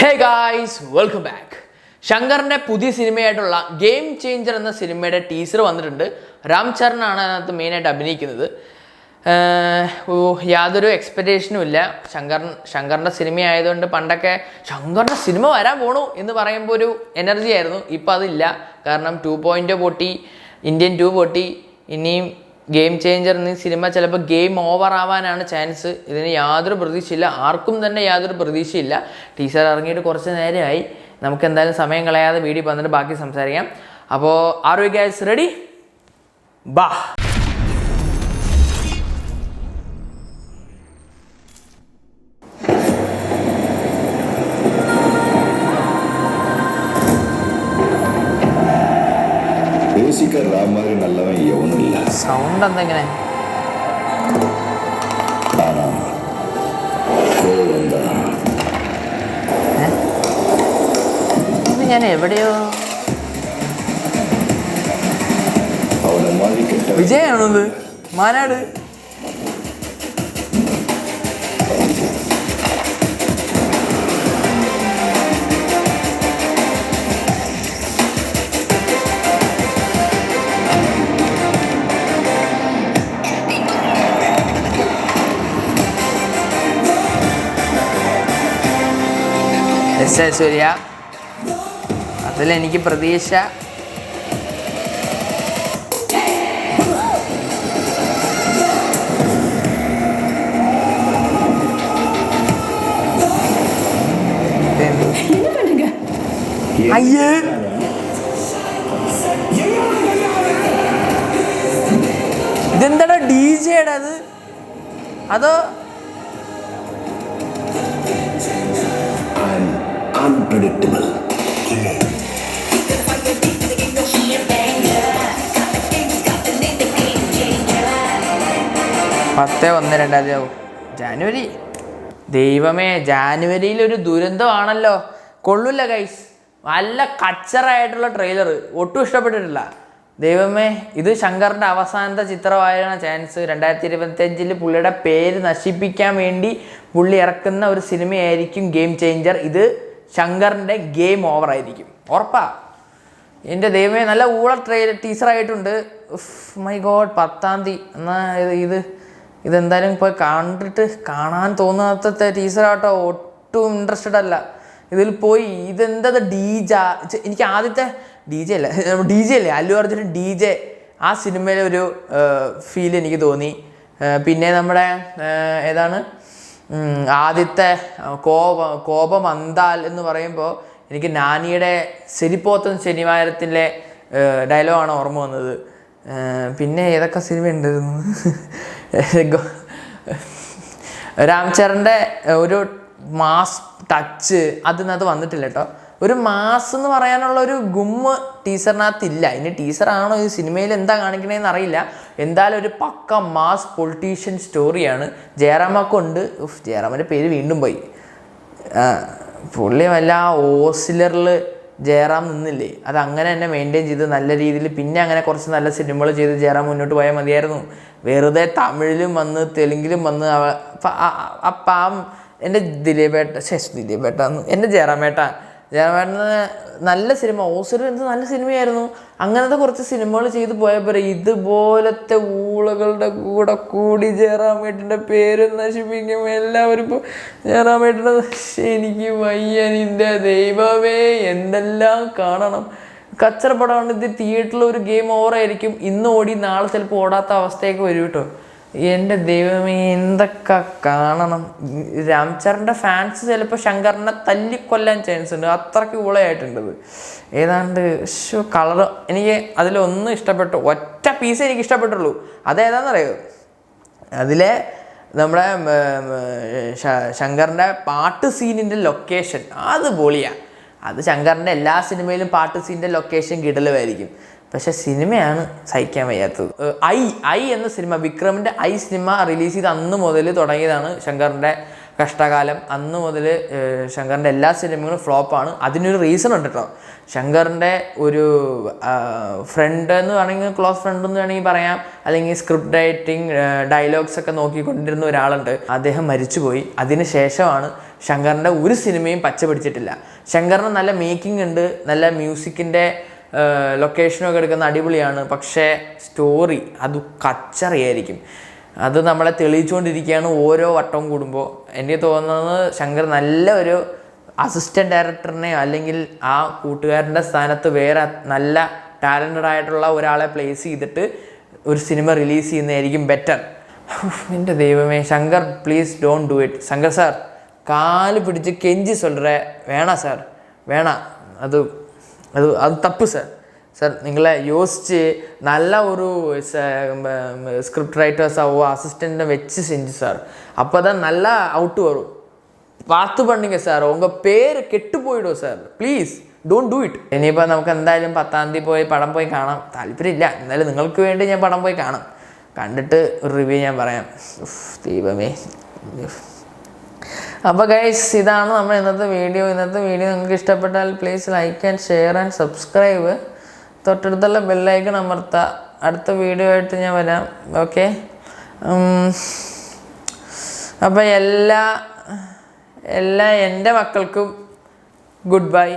ഹേ guys, welcome back. ശങ്കറിൻ്റെ പുതിയ സിനിമയായിട്ടുള്ള ഗെയിം ചേഞ്ചർ എന്ന സിനിമയുടെ ടീസർ വന്നിട്ടുണ്ട്. രാം ചരണാണ് അതിനകത്ത് മെയിനായിട്ട് അഭിനയിക്കുന്നത്. യാതൊരു എക്സ്പെക്റ്റേഷനും ഇല്ല. ശങ്കറിൻ്റെ സിനിമ ആയതുകൊണ്ട് പണ്ടൊക്കെ ശങ്കറിൻ്റെ സിനിമ വരാൻ പോണു എന്ന് പറയുമ്പോൾ ഒരു എനർജി ആയിരുന്നു. ഇപ്പോൾ അതില്ല. കാരണം 2.0 പൊട്ടി, ഇന്ത്യൻ 2 പൊട്ടി. ഇനിയും ഗെയിം ചേഞ്ചർ എന്ന സിനിമ ചിലപ്പോൾ ഗെയിം ഓവർ ആവാനാണ് ചാൻസ്. ഇതിന് യാതൊരു പ്രതീക്ഷയില്ല, ആർക്കും തന്നെ യാതൊരു പ്രതീക്ഷയില്ല. ടീസർ ഇറങ്ങിയിട്ട് കുറച്ച് നേരമായി. നമുക്ക് എന്തായാലും സമയം കളയാതെ വീഡിയോ വന്നിട്ട് ബാക്കി സംസാരിക്കാം. അപ്പോൾ ആർ യു ഗൈസ് റെഡി? ബാ. സൗണ്ട് എന്തെങ്ങനെ? ഇത് ഞാൻ എവിടെയോ വിജയാണത്, മാനാട്. ഐശ്വര്യ, അതിലെനിക്ക് പ്രതീക്ഷ. അയ്യേ, ഇതെന്താടാ DJ-ടാ അത്? അതോ unpredictable. 10/1/2000 ജാനുവരി. ദൈവമേ, ജാനുവരിയിലൊരു ദുരന്തമാണല്ലോ. കൊള്ളൂല്ല ഗൈസ്, നല്ല കച്ചറായിട്ടുള്ള ട്രെയിലർ, ഒട്ടും ഇഷ്ടപ്പെട്ടിട്ടില്ല. ദൈവമേ, ഇത് ശങ്കറിൻ്റെ അവസാനത്തെ ചിത്രമായാണ് ചാൻസ്. 2025 പുള്ളിയുടെ പേര് നശിപ്പിക്കാൻ വേണ്ടി പുള്ളി ഇറക്കുന്ന ഒരു സിനിമയായിരിക്കും ഗെയിം ചേഞ്ചർ. ഇത് ശങ്കറിൻ്റെ ഗെയിം ഓവർ ആയിരിക്കും, ഉറപ്പാ. എൻ്റെ ദൈവമേ, നല്ല ടീസറായിട്ടുണ്ട്. മൈ ഗോഡ്, 10-ാം തീയതി. എന്നാൽ ഇതെന്തായാലും പോയി കണ്ടിട്ട് കാണാൻ തോന്നാത്ത ടീസറാട്ടോ. ഒട്ടും ഇൻട്രസ്റ്റഡ് അല്ല ഇതിൽ പോയി. ഇതെന്താ എനിക്ക് ആദ്യത്തെ DJ അല്ലേ അല്ലു അർജുൻ DJ, ആ സിനിമയിലെ ഒരു ഫീൽ എനിക്ക് തോന്നി. പിന്നെ നമ്മുടെ ഏതാണ് ആദ്യത്തെ കോപമന്താൽ എന്ന് പറയുമ്പോൾ എനിക്ക് നാനിയുടെ ശരിപ്പോത്തൻ ശനിവാരത്തിലെ ഡയലോഗാണ് ഓർമ്മ വന്നത്. പിന്നെ ഏതൊക്കെ സിനിമ ഉണ്ടായിരുന്നു? രാം ചരണിൻ്റെ ഒരു മാസ് ടച്ച് അതിനകത്ത് വന്നിട്ടില്ല കേട്ടോ. ഒരു മാസ് എന്ന് പറയാനുള്ള ഒരു ഗുമ്മ് ടീസറിനകത്തില്ല. ഇനി ടീസറാണോ ഈ സിനിമയിൽ എന്താ കാണിക്കണേന്ന് അറിയില്ല. എന്തായാലും ഒരു പക്ക മാസ് പൊളിറ്റീഷ്യൻ സ്റ്റോറിയാണ്. ജയറാമൊക്കെ ഉണ്ട്. ജയറാമിൻ്റെ പേര് വീണ്ടും പോയി. പുള്ളി വല്ല ഓസിലറിൽ ജയറാം നിന്നില്ലേ, അത് അങ്ങനെ തന്നെ മെയിൻറ്റെയിൻ ചെയ്ത് നല്ല രീതിയിൽ പിന്നെ അങ്ങനെ കുറച്ച് നല്ല സിനിമകൾ ചെയ്ത് ജയറാം മുന്നോട്ട് പോയാൽ മതിയായിരുന്നു. വെറുതെ തമിഴിലും വന്ന് തെലുങ്കിലും വന്ന് അപ്പം എൻ്റെ ദിലീപേട്ടാന്ന് എൻ്റെ ജയറാമേട്ടന് നല്ല സിനിമ. ഓസിലർ എന്ത് നല്ല സിനിമയായിരുന്നു. അങ്ങനത്തെ കുറച്ച് സിനിമകൾ ചെയ്ത് പോയപ്പോൾ ഇതുപോലത്തെ ഊളകളുടെ കൂടെ കൂടി ജയറാമേട്ടൻ്റെ പേര് നശിപ്പിക്കും എല്ലാവരും. ഇപ്പോൾ ജയറാമേട്ടൻ്റെ എനിക്ക് വയ്യ, നിൻ്റെ ദൈവമേ, എന്തെല്ലാം കാണണം. കച്ചറപ്പടമാണ് ഇത്. തിയേറ്ററിൽ ഒരു ഗെയിം ഓവറായിരിക്കും. ഇന്ന് ഓടി നാളെ ചിലപ്പോൾ ഓടാത്ത അവസ്ഥയൊക്കെ വരും കേട്ടോ. എൻ്റെ ദൈവമേ, എന്തൊക്കെ കാണണം. രാം ചരണിൻ്റെ ഫാൻസ് ചിലപ്പോൾ ശങ്കറിനെ തല്ലിക്കൊല്ലാൻ ചാൻസ് ഉണ്ട്, അത്രയ്ക്ക് ഊളയായിട്ടുണ്ടത്. ഏതാണ്ട് കളർ എനിക്ക് അതിലൊന്നും ഇഷ്ടപ്പെട്ടു. ഒറ്റ പീസ് എനിക്ക് ഇഷ്ടപ്പെട്ടുള്ളൂ. അതേതാണെന്നറിയോ? അതിലെ നമ്മുടെ ശങ്കറിൻ്റെ പാട്ട് സീനിൻ്റെ ലൊക്കേഷൻ അത് പൊളിയാണ്. അത് ശങ്കറിൻ്റെ എല്ലാ സിനിമയിലും പാട്ട് സീനിൻ്റെ ലൊക്കേഷൻ കിടലുമായിരിക്കും. പക്ഷെ സിനിമയാണ് സഹിക്കാൻ വയ്യാത്തത്. ഐ എന്ന സിനിമ, വിക്രമിൻ്റെ സിനിമ റിലീസ് ചെയ്ത് അന്ന് മുതൽ തുടങ്ങിയതാണ് ശങ്കറിൻ്റെ കഷ്ടകാലം. അന്ന് മുതൽ ശങ്കറിൻ്റെ എല്ലാ സിനിമകളും ഫ്ലോപ്പാണ്. അതിനൊരു റീസൺ ഉണ്ട് കേട്ടോ. ശങ്കറിൻ്റെ ഒരു ഫ്രണ്ട് എന്ന് വേണമെങ്കിൽ, ക്ലോസ് ഫ്രണ്ട് എന്ന് വേണമെങ്കിൽ പറയാം, അല്ലെങ്കിൽ സ്ക്രിപ്റ്റ് റൈറ്റിംഗ് ഡയലോഗ്സ് ഒക്കെ നോക്കിക്കൊണ്ടിരുന്ന ഒരാളുണ്ട്. അദ്ദേഹം മരിച്ചുപോയി. അതിന് ശേഷമാണ് ശങ്കറിൻ്റെ ഒരു സിനിമയും പച്ച പിടിച്ചിട്ടില്ല. ശങ്കറിന് നല്ല മേക്കിംഗ് ഉണ്ട്, നല്ല മ്യൂസിക്കിൻ്റെ ലൊക്കേഷനൊക്കെ എടുക്കുന്ന അടിപൊളിയാണ്. പക്ഷേ സ്റ്റോറി അത് കച്ചറിയായിരിക്കും. അത് നമ്മളെ തെളിയിച്ചുകൊണ്ടിരിക്കുകയാണ് ഓരോ വട്ടവും കൂടുമ്പോൾ. എനിക്ക് തോന്നുന്നത് ശങ്കർ നല്ല ഒരു അസിസ്റ്റൻറ്റ് ഡയറക്ടറിനെയോ അല്ലെങ്കിൽ ആ കൂട്ടുകാരൻ്റെ സ്ഥാനത്ത് വേറെ നല്ല ടാലൻറ്റഡ് ആയിട്ടുള്ള ഒരാളെ പ്ലേസ് ചെയ്തിട്ട് ഒരു സിനിമ റിലീസ് ചെയ്യുന്നതായിരിക്കും ബെറ്റർ. എൻ്റെ ദൈവമേ, Shankar please don't do it. Shankar sir കാല് പിടിച്ച് കെഞ്ചി சொல்கிறேன், വേണ സാർ വേണ, അത് അത് അത് തപ്പ് സാർ. സാർ നിങ്ങളെ യോസിച്ച് നല്ല ഒരു സ്ക്രിപ്റ്റ് റൈറ്റേഴ്സാവോ അസിസ്റ്റൻറ്റിനെ വെച്ച് செஞ்சு சார், அப்போ தான் நல்லா அவுட்டு வரும். பார்த்து பண்ணுங்க சார், உங்கள் பேர் கெட்டு போயிடும் sir, please don't do it. ഇനിയിപ്പോൾ നമുക്ക് എന്തായാലും 10-ാം തീയതി പോയി പടം പോയി കാണാം. താല്പര്യമില്ല, എന്നാലും നിങ്ങൾക്ക് വേണ്ടി ഞാൻ പടം പോയി കാണാം. കണ്ടിട്ട് ഒരു റിവ്യൂ ഞാൻ പറയാം. ദൈവമേ. അപ്പോൾ ഗൈസ്, ഇതാണ് നമ്മൾ ഇന്നത്തെ വീഡിയോ. നിങ്ങൾക്ക് ഇഷ്ടപ്പെട്ടാൽ please like and share and subscribe. തൊട്ടടുത്തുള്ള ബെല്ലൈക്കൺ അമർത്തുക. അടുത്ത വീഡിയോ ആയിട്ട് ഞാൻ വരാം. ഓക്കെ. അപ്പോൾ എല്ലാ എൻ്റെ മക്കൾക്കും ഗുഡ് ബൈ.